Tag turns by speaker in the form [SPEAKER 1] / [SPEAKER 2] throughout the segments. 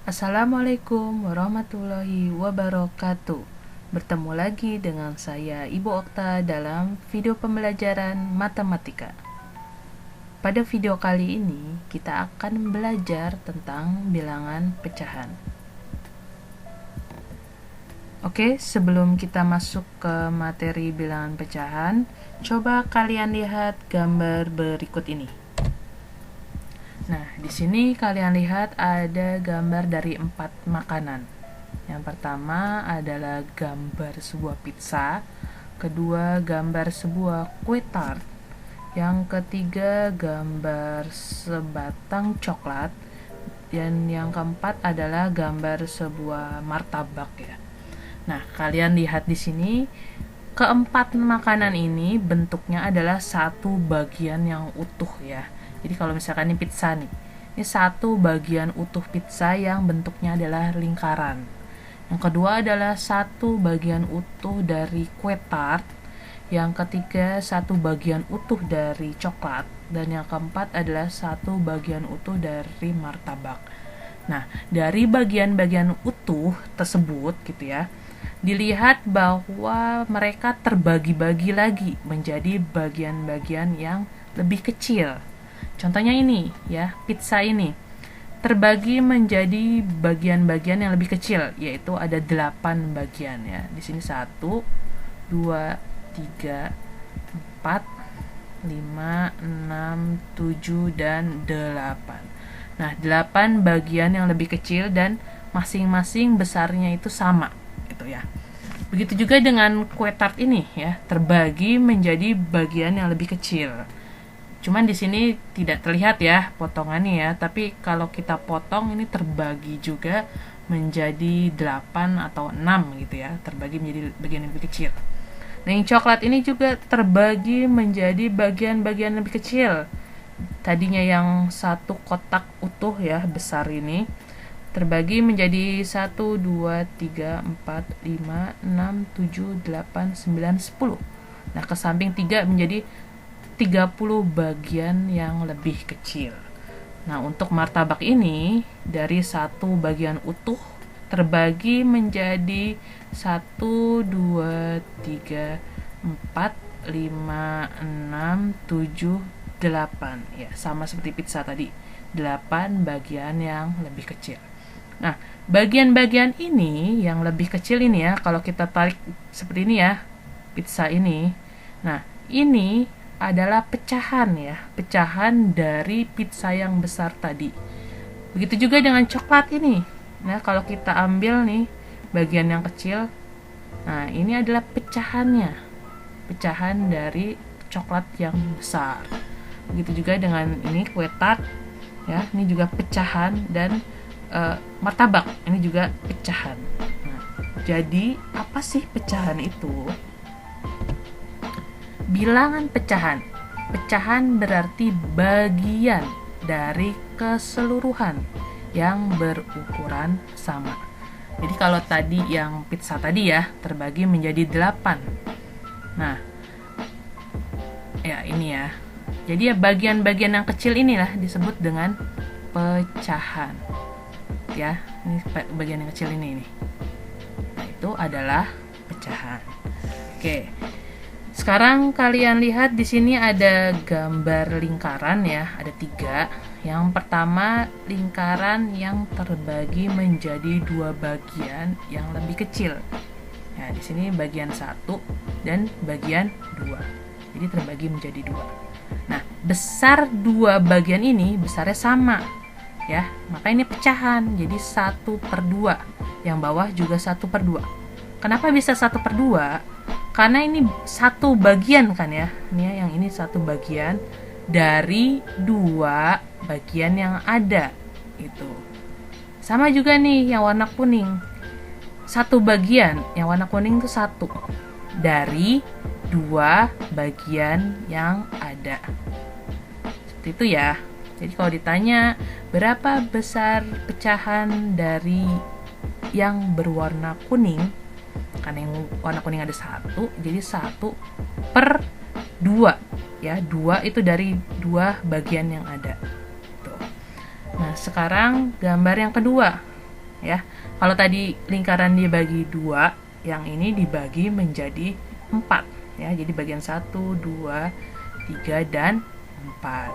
[SPEAKER 1] Assalamualaikum warahmatullahi wabarakatuh. Bertemu lagi dengan saya Ibu Okta dalam video pembelajaran matematika. Pada video kali ini kita akan belajar tentang bilangan pecahan. Oke, sebelum kita masuk ke materi bilangan pecahan, coba kalian lihat gambar berikut ini. Nah, di sini kalian lihat ada gambar dari 4 makanan. Yang pertama adalah gambar sebuah pizza, kedua gambar sebuah kue tart, yang ketiga gambar sebatang coklat, dan yang keempat adalah gambar sebuah martabak ya. Nah, kalian lihat di sini keempat makanan ini bentuknya adalah satu bagian yang utuh ya. Jadi kalau misalkan ini pizza nih, ini satu bagian utuh pizza yang bentuknya adalah lingkaran. Yang kedua adalah satu bagian utuh dari kue tart. Yang ketiga satu bagian utuh dari coklat. Dan yang keempat adalah satu bagian utuh dari martabak. Nah, dari bagian-bagian utuh tersebut gitu ya, dilihat bahwa mereka terbagi-bagi lagi menjadi bagian-bagian yang lebih kecil. Contohnya ini ya, pizza ini terbagi menjadi bagian-bagian yang lebih kecil, yaitu ada 8 bagian ya. Di sini 1, 2, 3, 4, 5, 6, 7 dan 8. Nah, 8 bagian yang lebih kecil dan masing-masing besarnya itu sama gitu ya. Begitu juga dengan kue tart ini ya, terbagi menjadi bagian yang lebih kecil. Cuman di sini tidak terlihat ya potongannya ya, tapi kalau kita potong ini terbagi juga menjadi 8 atau 6 gitu ya, terbagi menjadi bagian yang lebih kecil. Nah, yang coklat ini juga terbagi menjadi bagian-bagian lebih kecil. Tadinya yang satu kotak utuh ya, besar ini, terbagi menjadi 1, 2, 3, 4, 5, 6, 7, 8, 9, 10. Nah, ke samping 3 menjadi 30 bagian yang lebih kecil. Nah, untuk martabak ini dari satu bagian utuh terbagi menjadi 1, 2, 3, 4, 5, 6, 7, 8 ya, sama seperti pizza tadi, 8 bagian yang lebih kecil. Nah, bagian-bagian ini yang lebih kecil ini ya, kalau kita tarik seperti ini ya, pizza ini. Nah, ini adalah pecahan ya, pecahan dari pizza yang besar tadi. Begitu juga dengan coklat ini. Nah, kalau kita ambil nih bagian yang kecil, nah ini adalah pecahannya, pecahan dari coklat yang besar. Begitu juga dengan ini kue tart ya, ini juga pecahan, dan martabak ini juga pecahan. Nah, jadi apa sih pecahan itu? Bilangan pecahan. Pecahan berarti bagian dari keseluruhan yang berukuran sama. Jadi kalau tadi yang pizza tadi ya, terbagi menjadi 8. Nah, ya ini ya. Jadi ya bagian-bagian yang kecil inilah disebut dengan pecahan. Ya, ini bagian yang kecil ini nih. Nah, itu adalah pecahan. Oke. Sekarang kalian lihat di sini ada gambar lingkaran ya, ada 3. Yang pertama lingkaran yang terbagi menjadi 2 bagian yang lebih kecil. Ya, di sini bagian 1 dan bagian 2. Jadi terbagi menjadi 2. Nah, besar 2 bagian ini besarnya sama. Ya, maka ini pecahan. Jadi 1/2. Yang bawah juga 1/2. Kenapa bisa 1/2? Karena ini satu bagian kan ya, ini ya, yang ini satu bagian dari 2 bagian yang ada itu. Sama juga nih yang warna kuning, satu bagian yang warna kuning itu 1 dari 2 bagian yang ada. Seperti itu ya. Jadi kalau ditanya berapa besar pecahan dari yang berwarna kuning, karena yang warna kuning ada 1, jadi 1/2 ya, 2 itu dari 2 bagian yang ada tuh. Nah, sekarang gambar yang kedua. ya. Kalau tadi lingkaran dibagi 2, yang ini dibagi menjadi 4 ya. Jadi bagian 1, 2, 3 dan 4.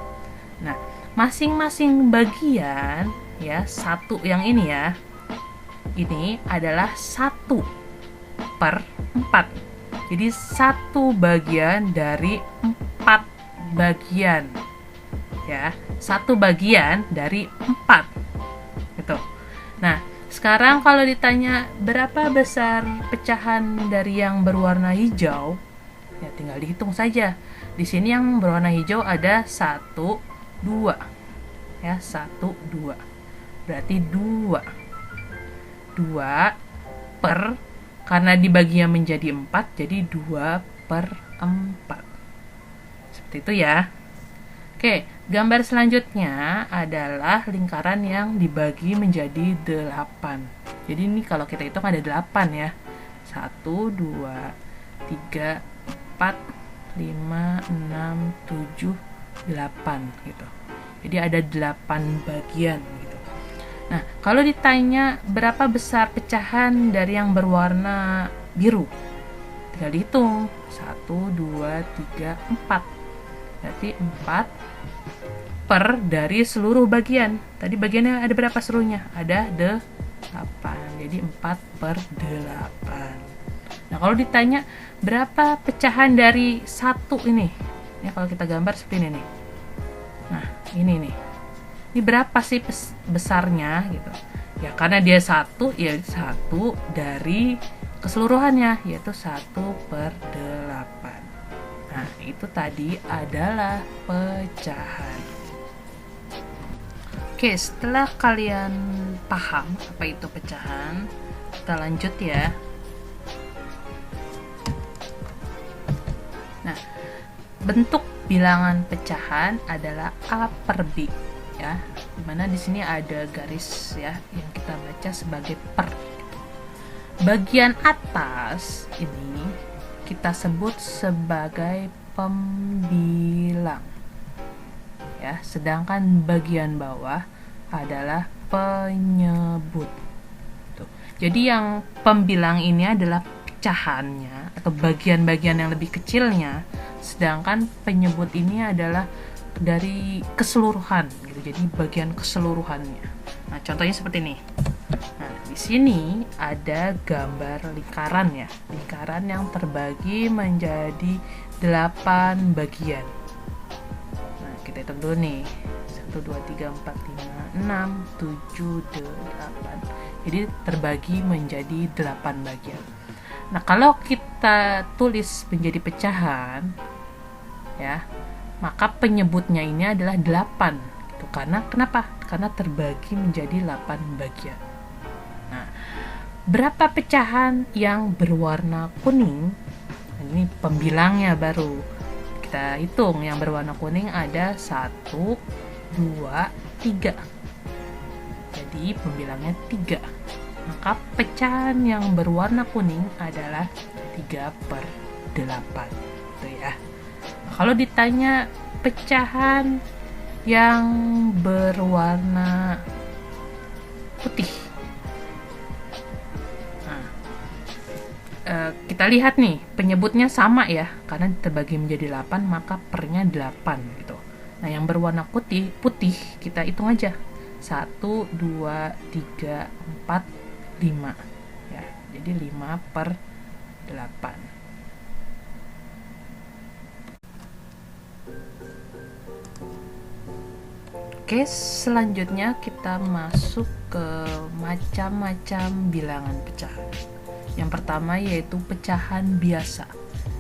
[SPEAKER 1] Nah, masing-masing bagian ya, 1 yang ini ya. Ini adalah 1/4. Jadi 1 bagian dari 4 bagian. Ya, 1 bagian dari 4. Gitu. Nah, sekarang kalau ditanya berapa besar pecahan dari yang berwarna hijau, ya tinggal dihitung saja. Di sini yang berwarna hijau ada 1, 2. Ya, 1, 2. Berarti 2 per, karena dibaginya menjadi 4, jadi 2/4. Seperti itu ya. Oke, gambar selanjutnya adalah lingkaran yang dibagi menjadi 8. Jadi ini kalau kita hitung ada 8 ya. 1, 2, 3, 4, 5, 6, 7, 8 gitu. Jadi ada 8 bagian gitu. Nah, kalau ditanya berapa besar pecahan dari yang berwarna biru, tinggal dihitung. 1, 2, 3, 4. Berarti 4 per dari seluruh bagian. Tadi bagiannya ada berapa seluruhnya? Ada 8. Jadi 4/8. Nah, kalau ditanya berapa pecahan dari 1 ini? Ya, kalau kita gambar seperti ini nih. Nah, ini nih. Ini berapa sih besarnya gitu? Ya, karena dia 1, ya 1 dari keseluruhannya, yaitu 1/8. Nah, itu tadi adalah pecahan. Oke, setelah kalian paham apa itu pecahan, kita lanjut ya. Nah, bentuk bilangan pecahan adalah A/B ya. Dimana di sini ada garis ya yang kita baca sebagai per. Bagian atas ini kita sebut sebagai pembilang. Ya, sedangkan bagian bawah adalah penyebut. Tuh. Jadi yang pembilang ini adalah pecahannya atau bagian-bagian yang lebih kecilnya, sedangkan penyebut ini adalah dari keseluruhan gitu. Jadi bagian keseluruhannya. Nah, contohnya seperti ini. Nah, di sini ada gambar lingkaran ya. Lingkaran yang terbagi menjadi 8 bagian. Kita hitung dulu nih. 1, 2, 3, 4, 5, 6, 7, 8. Jadi terbagi menjadi 8 bagian. Nah, kalau kita tulis menjadi pecahan ya, maka penyebutnya ini adalah 8. Gitu. Karena kenapa? Karena terbagi menjadi 8 bagian. Nah, berapa pecahan yang berwarna kuning? Ini pembilangnya baru. Kita hitung yang berwarna kuning ada 1, 2, 3. Jadi pembilangnya 3. Maka pecahan yang berwarna kuning adalah 3/8. Gitu ya. Nah, kalau ditanya pecahan yang berwarna putih, kita lihat nih, penyebutnya sama ya, karena terbagi menjadi 8, maka pernya 8 gitu. Nah, yang berwarna putih kita hitung aja. 1, 2, 3, 4, 5 ya. Jadi 5/8. Oke, selanjutnya kita masuk ke macam-macam bilangan pecahan. Yang pertama yaitu pecahan biasa.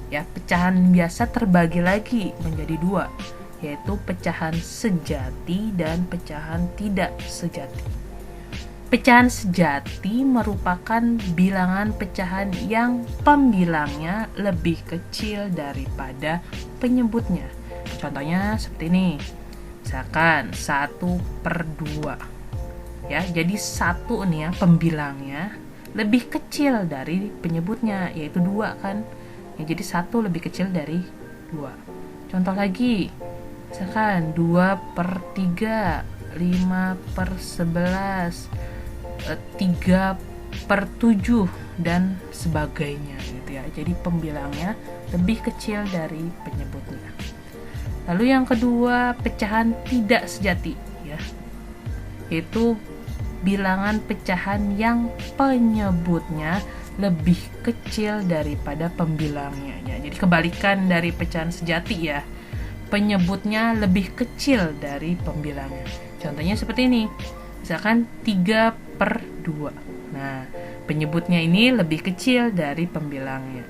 [SPEAKER 1] Ya, pecahan biasa terbagi lagi menjadi 2, yaitu pecahan sejati dan pecahan tidak sejati. Pecahan sejati merupakan bilangan pecahan yang pembilangnya lebih kecil daripada penyebutnya. Contohnya seperti ini. Misalkan 1/2. Ya, jadi 1 nih ya pembilangnya lebih kecil dari penyebutnya, yaitu 2 kan ya, jadi 1 lebih kecil dari 2. Contoh lagi, misalkan 2/3, 5/11, 3/7 dan sebagainya gitu ya. Jadi pembilangnya lebih kecil dari penyebutnya. Lalu yang kedua, pecahan tidak sejati ya. Yaitu bilangan pecahan yang penyebutnya lebih kecil daripada pembilangnya ya. Jadi kebalikan dari pecahan sejati ya. Penyebutnya lebih kecil dari pembilangnya. Contohnya seperti ini. Misalkan 3/2. Nah, penyebutnya ini lebih kecil dari pembilangnya.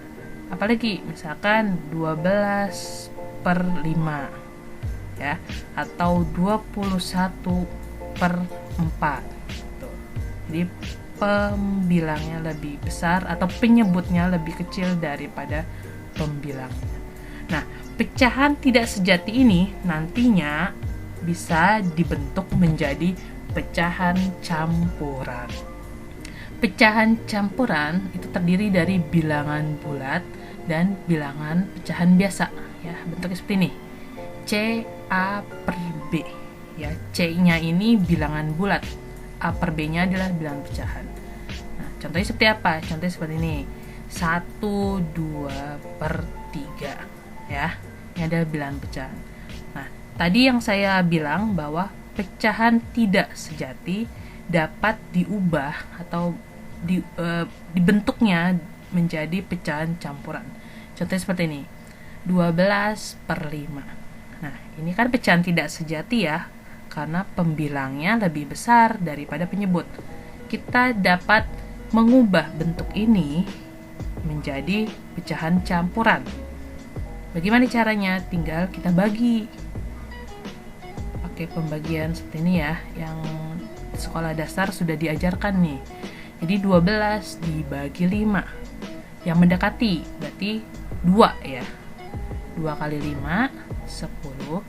[SPEAKER 1] Apalagi misalkan 12/5 ya, atau 21/4. Jadi pembilangnya lebih besar atau penyebutnya lebih kecil daripada pembilangnya. Nah, pecahan tidak sejati ini nantinya bisa dibentuk menjadi pecahan campuran. Pecahan campuran itu terdiri dari bilangan bulat dan bilangan pecahan biasa ya, bentuknya seperti ini. C/A/B ya, C-nya ini bilangan bulat, A/B-nya adalah bilangan pecahan. Nah, contohnya seperti apa? Contohnya seperti ini. 1, 2/3 ya. Ini adalah bilangan pecahan. Nah, tadi yang saya bilang bahwa pecahan tidak sejati dapat diubah atau dibentuknya menjadi pecahan campuran. Contohnya seperti ini. 12/5. Nah, ini kan pecahan tidak sejati ya, karena pembilangnya lebih besar daripada penyebut. Kita dapat mengubah bentuk ini menjadi pecahan campuran. Bagaimana caranya? Tinggal kita bagi. Pakai pembagian seperti ini ya, yang sekolah dasar sudah diajarkan nih. Jadi 12 dibagi 5. Yang mendekati berarti 2 ya. 2 kali 5, 10.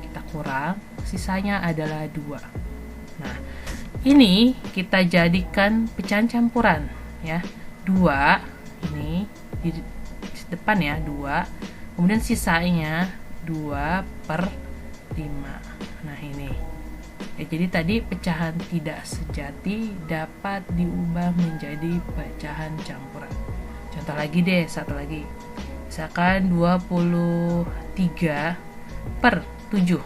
[SPEAKER 1] Kita kurang, sisanya adalah 2. Nah, ini kita jadikan pecahan campuran ya. 2 ini di depan ya, 2. Kemudian sisanya 2/5. Nah, ini. Ya, jadi tadi pecahan tidak sejati dapat diubah menjadi pecahan campuran. Contoh lagi deh, satu lagi. Misalkan 23/7.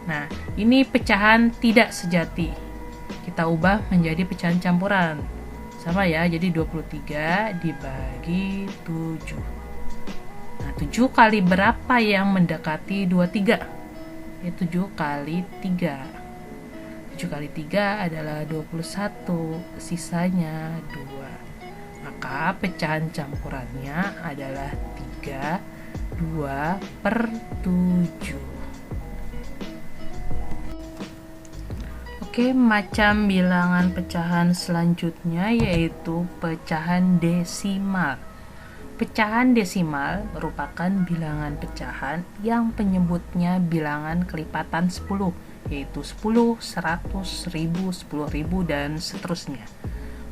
[SPEAKER 1] Nah, ini pecahan tidak sejati. Kita ubah menjadi pecahan campuran. Sama ya, jadi 23 dibagi 7. Nah, 7 kali berapa yang mendekati 23? Ya, 7 kali 3. 7 kali 3 adalah 21, sisanya 2. Maka pecahan campurannya adalah 3, 2/7. Oke, macam bilangan pecahan selanjutnya yaitu pecahan desimal. Pecahan desimal merupakan bilangan pecahan yang penyebutnya bilangan kelipatan 10, yaitu 10, 100, 1000, 10.000, dan seterusnya.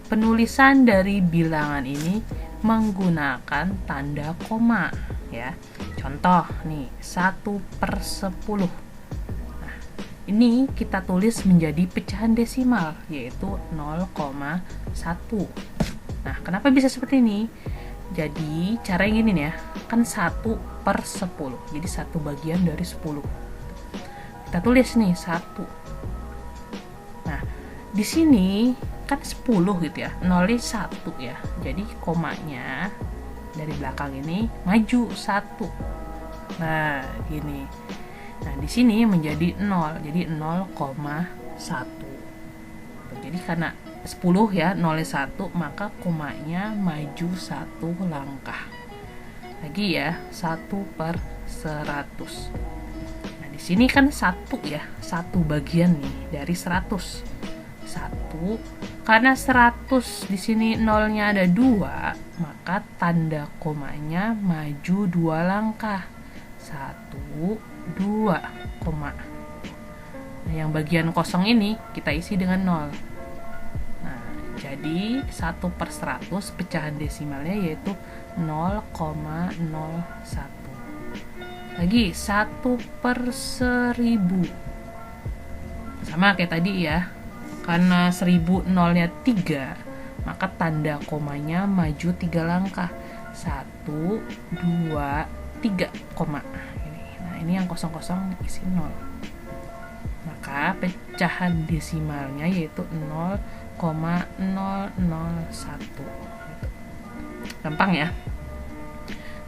[SPEAKER 1] Penulisan dari bilangan ini menggunakan tanda koma ya. Contoh nih, 1/10. Nah, ini kita tulis menjadi pecahan desimal yaitu 0,1. Nah, kenapa bisa seperti ini? Jadi cara yang ini nih ya, kan 1/10. Jadi 1 bagian dari 10. Kita tulis nih 1. Nah, di sini kan 10 gitu ya, nolnya 1 ya. Jadi komanya dari belakang ini maju 1. Nah, gini. Nah, di sini menjadi 0. Jadi 0,1. Jadi karena 10 ya, nolnya 1, maka komanya maju 1 langkah. Lagi ya, 1/100. Di sini kan 1 ya, 1 bagian nih dari 100. 1, karena 100 di sini nolnya ada 2, maka tanda komanya maju 2 langkah. 1, 2, koma. Nah, yang bagian kosong ini kita isi dengan 0. Nah, jadi 1/100 pecahan desimalnya yaitu 0,01. Lagi 1/1000. Sama kayak tadi ya. Karena 1000 nolnya 3, maka tanda komanya maju 3 langkah. 1, 2, 3, koma. Nah, ini yang kosong-kosong isi 0. Maka pecahan desimalnya yaitu 0,001. Gampang ya.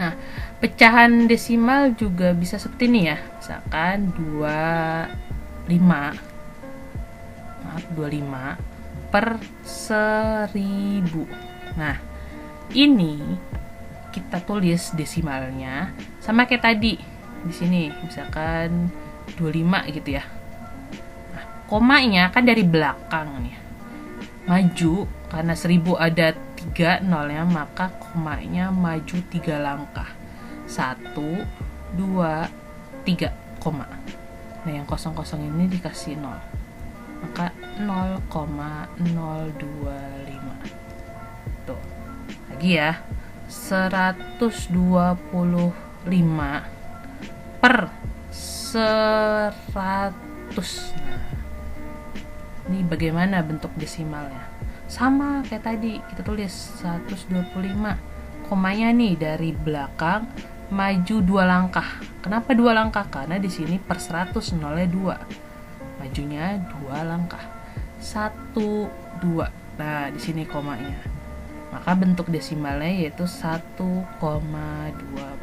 [SPEAKER 1] Nah, pecahan desimal juga bisa seperti ini ya. Misalkan 25 per 1000. Nah, ini kita tulis desimalnya sama kayak tadi. Di sini misalkan 25 gitu ya. Nah, komanya kan dari belakang nih. Maju karena 1000 ada 3 nolnya, maka komanya maju 3 langkah. 1, 2, 3, koma. Nah, yang kosong-kosong ini dikasih 0. Maka 0,025. Tuh. Lagi ya. 125 per 100. Nah, ini bagaimana bentuk desimalnya? Sama kayak tadi, kita tulis 125. Komanya nih dari belakang maju 2 langkah. Kenapa 2 langkah? Karena di sini per 100 nolnya 2. Majunya 2 langkah. 1, 2. Nah, di sini komanya. Maka bentuk desimalnya yaitu 1,25.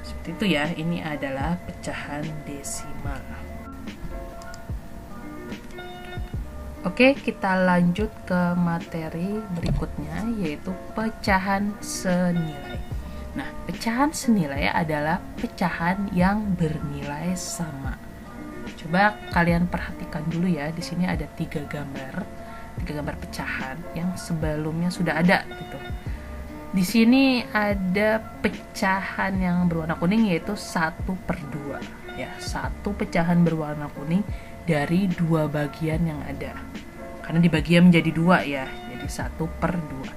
[SPEAKER 1] Seperti itu ya, ini adalah pecahan desimal. Oke, kita lanjut ke materi berikutnya, yaitu pecahan senilai. Nah, pecahan senilai adalah pecahan yang bernilai sama. Coba kalian perhatikan dulu ya, di sini ada 3 gambar pecahan yang sebelumnya sudah ada gitu. Di sini ada pecahan yang berwarna kuning yaitu 1/2 ya, 1 pecahan berwarna kuning dari 2 bagian yang ada. Karena dibagi menjadi 2 ya, jadi 1/2.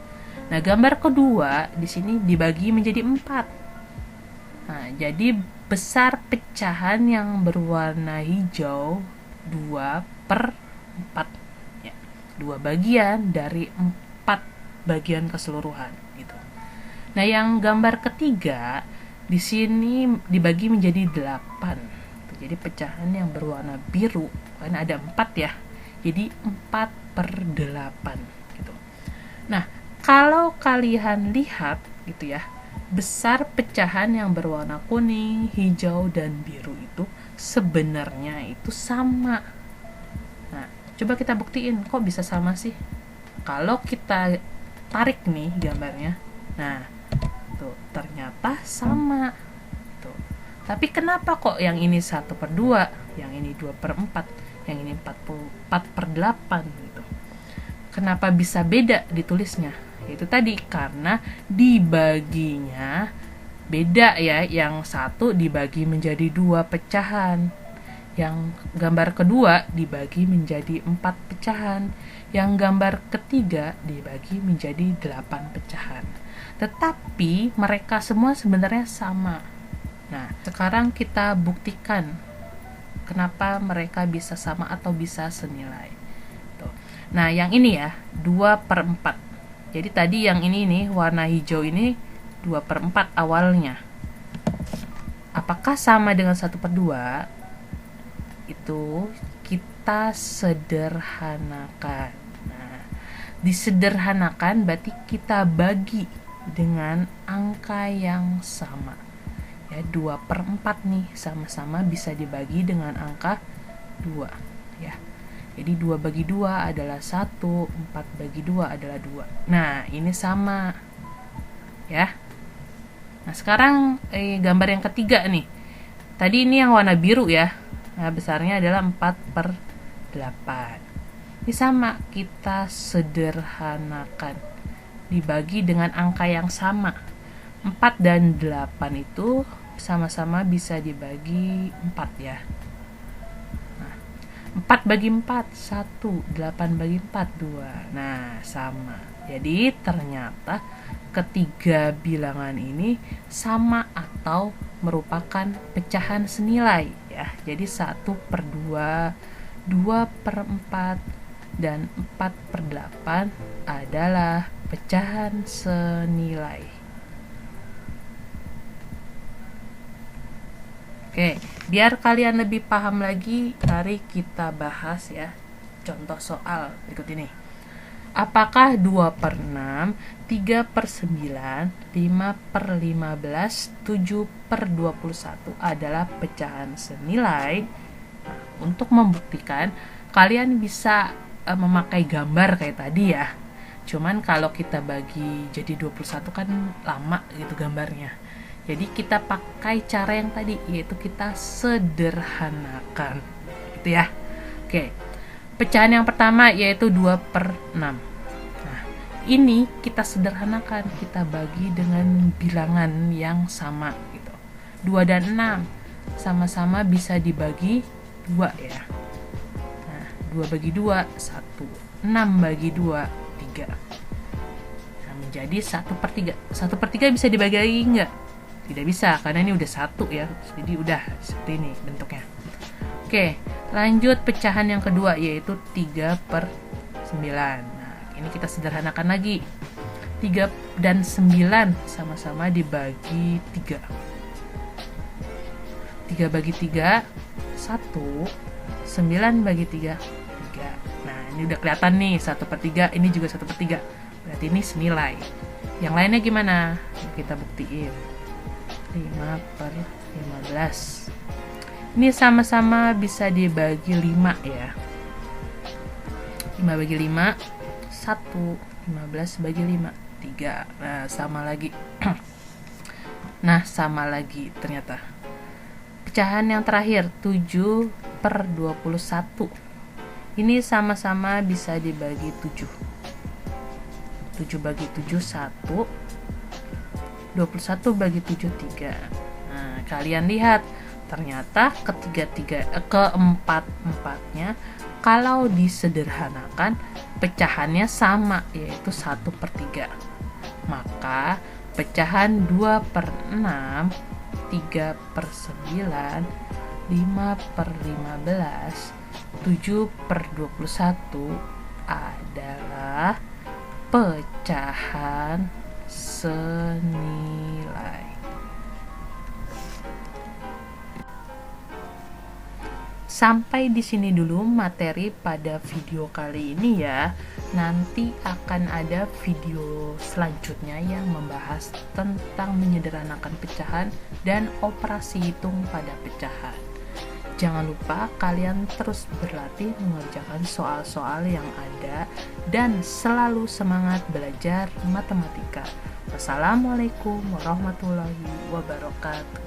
[SPEAKER 1] Nah, gambar kedua di sini dibagi menjadi 4. Nah, jadi besar pecahan yang berwarna hijau 2/4 ya. 2 bagian dari 4 bagian keseluruhan gitu. Nah, yang gambar ketiga di sini dibagi menjadi 8. Jadi pecahan yang berwarna biru, karena ada 4 ya, jadi 4/8 gitu. Nah, kalau kalian lihat gitu ya, besar pecahan yang berwarna kuning, hijau, dan biru itu sebenarnya itu sama. Nah, coba kita buktiin kok bisa sama sih. Kalau kita tarik nih gambarnya, nah tuh ternyata sama. Tapi kenapa kok yang ini 1/2, yang ini 2/4, yang ini 4/8 gitu? Kenapa bisa beda ditulisnya? Itu tadi karena dibaginya beda ya. Yang satu dibagi menjadi 2 pecahan. Yang gambar kedua dibagi menjadi 4 pecahan. Yang gambar ketiga dibagi menjadi 8 pecahan. Tetapi mereka semua sebenarnya sama. Nah, sekarang kita buktikan kenapa mereka bisa sama atau bisa senilai. Tuh. Nah, yang ini ya, 2/4. Jadi tadi yang ini nih, warna hijau ini 2/4 awalnya. Apakah sama dengan 1/2? Itu kita sederhanakan. Nah, disederhanakan berarti kita bagi dengan angka yang sama. Ya, 2/4 nih sama-sama bisa dibagi dengan angka 2 ya. Jadi 2 bagi 2 adalah 1, 4 bagi 2 adalah 2. Nah, ini sama ya. Nah, sekarang gambar yang ketiga nih. Tadi ini yang warna biru ya. Nah, besarnya adalah 4/8. Ini sama, kita sederhanakan. Dibagi dengan angka yang sama. 4 dan 8 itu sama-sama bisa dibagi 4 ya. Nah, 4 bagi 4 1, 8 bagi 4 2. Nah, sama. Jadi ternyata ketiga bilangan ini sama atau merupakan pecahan senilai ya. Jadi 1/2, 2/4 dan 4/8 adalah pecahan senilai. Oke, biar kalian lebih paham lagi, mari kita bahas ya contoh soal berikut ini. Apakah 2/6, 3/9, 5/15, 7/21 adalah pecahan senilai? Nah, untuk membuktikan, kalian bisa memakai gambar kayak tadi ya. Cuman kalau kita bagi jadi 21 kan lama gitu gambarnya. Jadi kita pakai cara yang tadi, yaitu kita sederhanakan gitu ya. Oke, pecahan yang pertama yaitu 2/6. Nah, ini kita sederhanakan, kita bagi dengan bilangan yang sama gitu. 2 dan 6 sama-sama bisa dibagi 2 ya. Nah, 2 bagi 2, 1. 6 bagi 2, 3. Nah, menjadi 1/3. 1/3 bisa dibagi lagi enggak? Tidak bisa, karena ini udah 1 ya. Jadi udah seperti ini bentuknya. Oke, lanjut pecahan yang kedua yaitu 3/9. Nah, ini kita sederhanakan lagi. 3 dan 9 sama-sama dibagi 3. 3 bagi 3, 1. 9 bagi 3, 3. Nah, ini udah kelihatan nih, 1/3, ini juga 1/3. Berarti ini senilai. Yang lainnya gimana? Kita buktiin. 5/15. Ini sama-sama bisa dibagi 5 ya. 5 bagi 5, 1. 15 bagi 5, 3. Nah, sama lagi. Nah, sama lagi ternyata. Pecahan yang terakhir, 7/21. Ini sama-sama bisa dibagi 7. 7 bagi 7, 1. 21 bagi 7, 3. Nah, kalian lihat, ternyata keempat-empatnya kalau disederhanakan pecahannya sama, yaitu 1/3. Maka pecahan 2/6, 3/9, 5/15, 7/21 adalah pecahan senilai. Sampai di sini dulu materi pada video kali ini ya. Nanti akan ada video selanjutnya yang membahas tentang menyederhanakan pecahan dan operasi hitung pada pecahan. Jangan lupa kalian terus berlatih mengerjakan soal-soal yang ada dan selalu semangat belajar matematika. Wassalamualaikum warahmatullahi wabarakatuh.